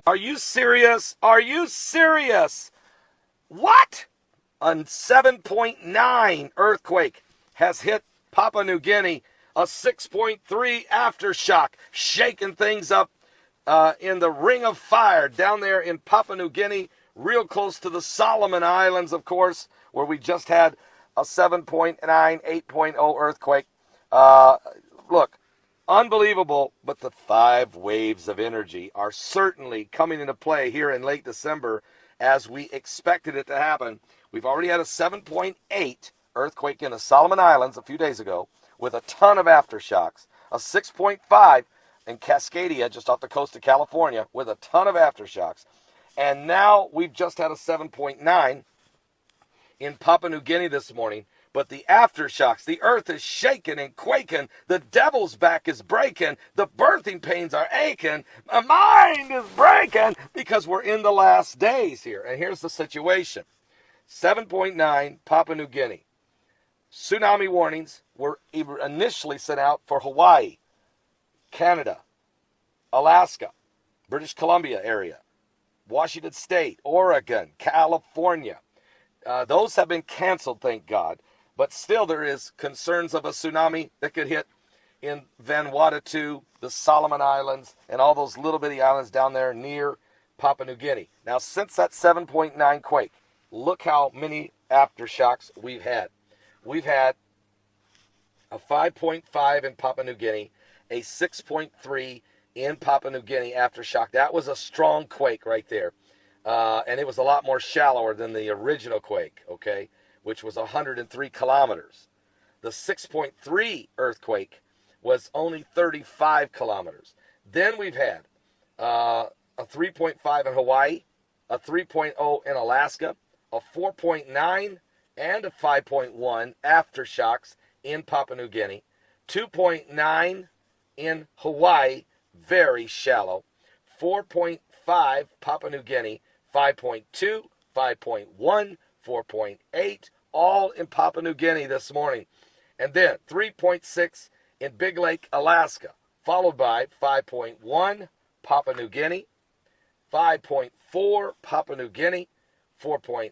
Are you serious? Are you serious? What? A 7.9 earthquake has hit Papua New Guinea. A 6.3 aftershock, shaking things up in the Ring of Fire down there in Papua New Guinea, real close to the Solomon Islands, of course, where we just had a 7.9, 8.0 earthquake. Look, unbelievable, but the 5 waves of energy are certainly coming into play here in late December as we expected it to happen. We've already had a 7.8 earthquake in the Solomon Islands a few days ago with a ton of aftershocks. A 6.5 in Cascadia, just off the coast of California, with a ton of aftershocks. And now we've just had a 7.9 in Papua New Guinea this morning. But the aftershocks, the earth is shaking and quaking. The devil's back is breaking. The birthing pains are aching. My mind is breaking because we're in the last days here. And here's the situation. 7.9 Papua New Guinea. Tsunami warnings were initially sent out for Hawaii, Canada, Alaska, British Columbia area, Washington State, Oregon, California. Those have been canceled, thank God. But still there is concerns of a tsunami that could hit in Vanuatu, the Solomon Islands, and all those little bitty islands down there near Papua New Guinea. Now, since that 7.9 quake, look how many aftershocks we've had. We've had a 5.5 in Papua New Guinea, a 6.3 in Papua New Guinea aftershock. That was a strong quake right there. And it was a lot more shallower than the original quake, okay, which was 103 kilometers. The 6.3 earthquake was only 35 kilometers. Then we've had a 3.5 in Hawaii, a 3.0 in Alaska, a 4.9 and a 5.1 aftershocks in Papua New Guinea, 2.9 in Hawaii, very shallow, 4.5 Papua New Guinea, 5.2, 5.1, 4.8, all in Papua New Guinea this morning. And then 3.6 in Big Lake, Alaska, followed by 5.1 Papua New Guinea, 5.4 Papua New Guinea, 4.8,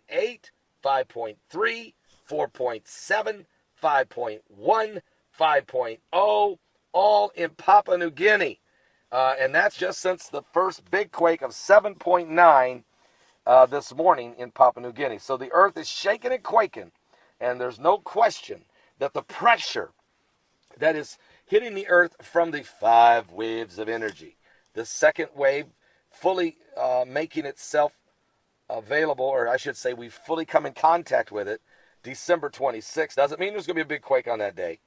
5.3, 4.7, 5.1, 5.0, all in Papua New Guinea. And that's just since the first big quake of 7.9 this morning in Papua New Guinea. So the earth is shaking and quaking, and there's no question that the pressure that is hitting the earth from the 5 waves of energy, the second wave fully making itself available, or I should say we've fully come in contact with it, December 26th. Doesn't mean there's going to be a big quake on that day.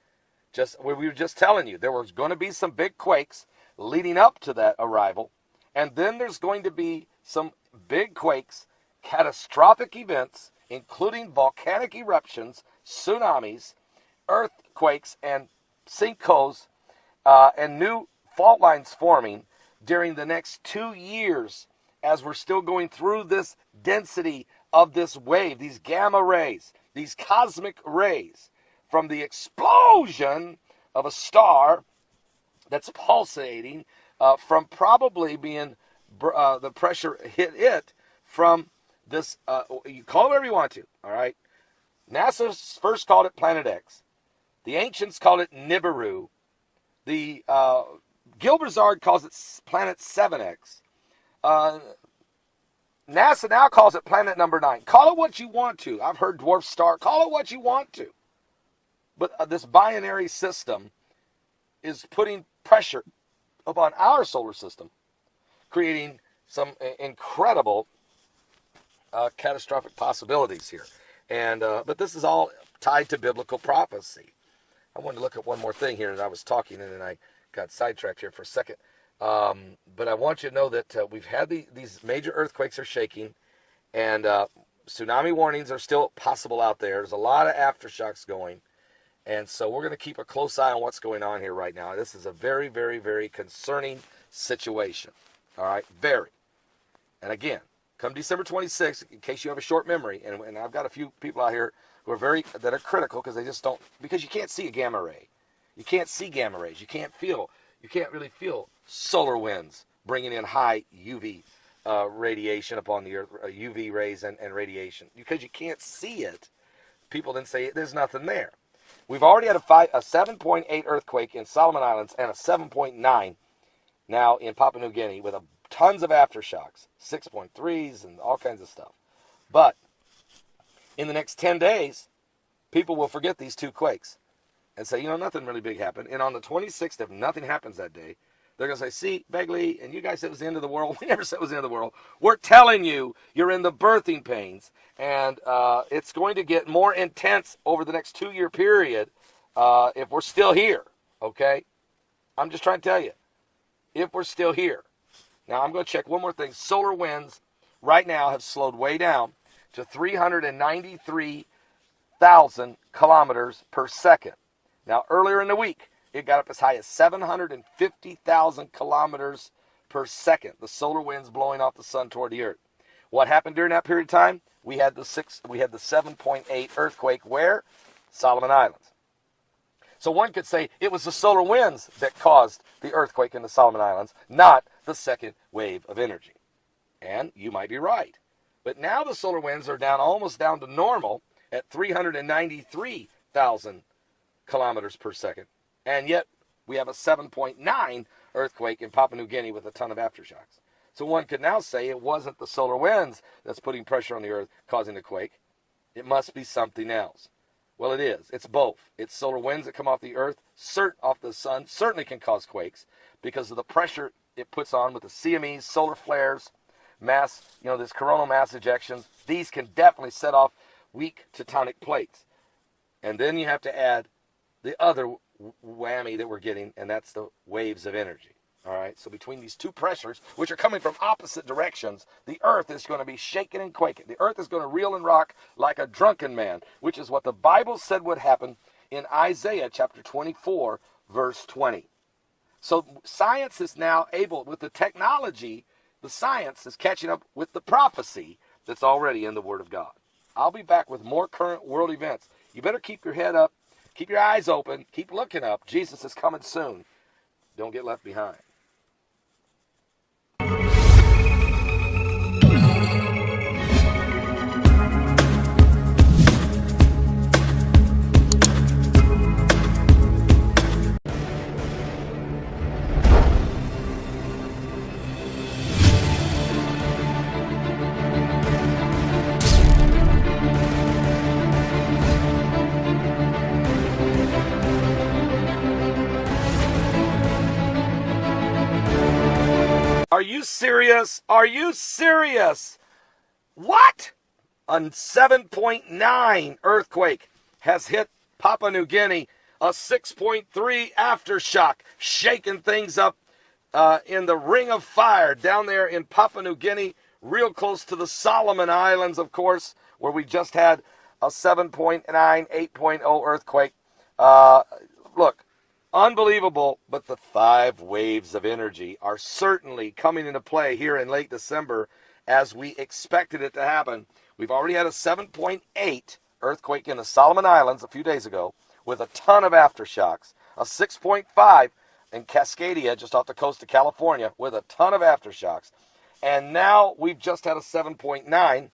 We were just telling you there was going to be some big quakes leading up to that arrival, and then there's going to be some big quakes, catastrophic events, including volcanic eruptions, tsunamis, earthquakes, and sinkholes, and new fault lines forming during the next 2 years as we're still going through this density of this wave, these gamma rays, these cosmic rays from the explosion of a star that's pulsating from probably being the pressure hit it from this, you call it whatever you want to, all right? NASA first called it Planet X. The ancients called it Nibiru. The Gilbert calls it Planet 7X. NASA now calls it Planet Number 9. Call it what you want to. I've heard dwarf star. Call it what you want to. But this binary system is putting pressure upon our solar system, creating some incredible catastrophic possibilities here. And but this is all tied to biblical prophecy. I wanted to look at one more thing here, and I was talking, and then I got sidetracked here for a second. But I want you to know that we've had these major earthquakes are shaking, and tsunami warnings are still possible out there. There's a lot of aftershocks going. And so we're going to keep a close eye on what's going on here right now. This is a very, very, very concerning situation. All right? Very. And again, come December 26th, in case you have a short memory, and I've got a few people out here who are that are critical because they just don't, because you can't see a gamma ray. You can't see gamma rays. You can't really feel solar winds bringing in high UV radiation upon the earth, UV rays and radiation. Because you can't see it, people then say there's nothing there. We've already had a 7.8 earthquake in Solomon Islands and a 7.9 now in Papua New Guinea with tons of aftershocks, 6.3s and all kinds of stuff. But in the next 10 days, people will forget these two quakes and say, nothing really big happened. And on the 26th, if nothing happens that day, they're going to say, see, Begley, and you guys said it was the end of the world. We never said it was the end of the world. We're telling you, you're in the birthing pains. And it's going to get more intense over the next 2-year period if we're still here, okay? I'm just trying to tell you, if we're still here. Now, I'm going to check one more thing. Solar winds right now have slowed way down to 393,000 kilometers per second. Now, earlier in the week, it got up as high as 750,000 kilometers per second. The solar winds blowing off the sun toward the earth. What happened during that period of time? We had the 7.8 earthquake where? Solomon Islands. So one could say it was the solar winds that caused the earthquake in the Solomon Islands, not the second wave of energy. And you might be right. But now the solar winds are almost down to normal at 393,000 kilometers per second. And yet we have a 7.9 earthquake in Papua New Guinea with a ton of aftershocks. So one could now say it wasn't the solar winds that's putting pressure on the earth causing the quake. It must be something else. Well, it is. It's both. It's solar winds that come off the earth, off the sun, certainly can cause quakes because of the pressure it puts on with the CMEs, solar flares, this coronal mass ejections. These can definitely set off weak tectonic plates. And then you have to add the other whammy that we're getting, and that's the waves of energy. All right, so between these two pressures, which are coming from opposite directions, the earth is going to be shaking and quaking. The earth is going to reel and rock like a drunken man, which is what the Bible said would happen in Isaiah chapter 24, verse 20. So science is now able, with the technology, the science is catching up with the prophecy that's already in the Word of God. I'll be back with more current world events. You better keep your head up, keep your eyes open, keep looking up. Jesus is coming soon. Don't get left behind. Are you serious? Are you serious? What? A 7.9 earthquake has hit Papua New Guinea. A 6.3 aftershock shaking things up in the Ring of Fire down there in Papua New Guinea, real close to the Solomon Islands, of course, where we just had a 7.9, 8.0 earthquake. Look. Unbelievable, but the 5 waves of energy are certainly coming into play here in late December as we expected it to happen. We've already had a 7.8 earthquake in the Solomon Islands a few days ago with a ton of aftershocks, a 6.5 in Cascadia just off the coast of California with a ton of aftershocks, and now we've just had a 7.9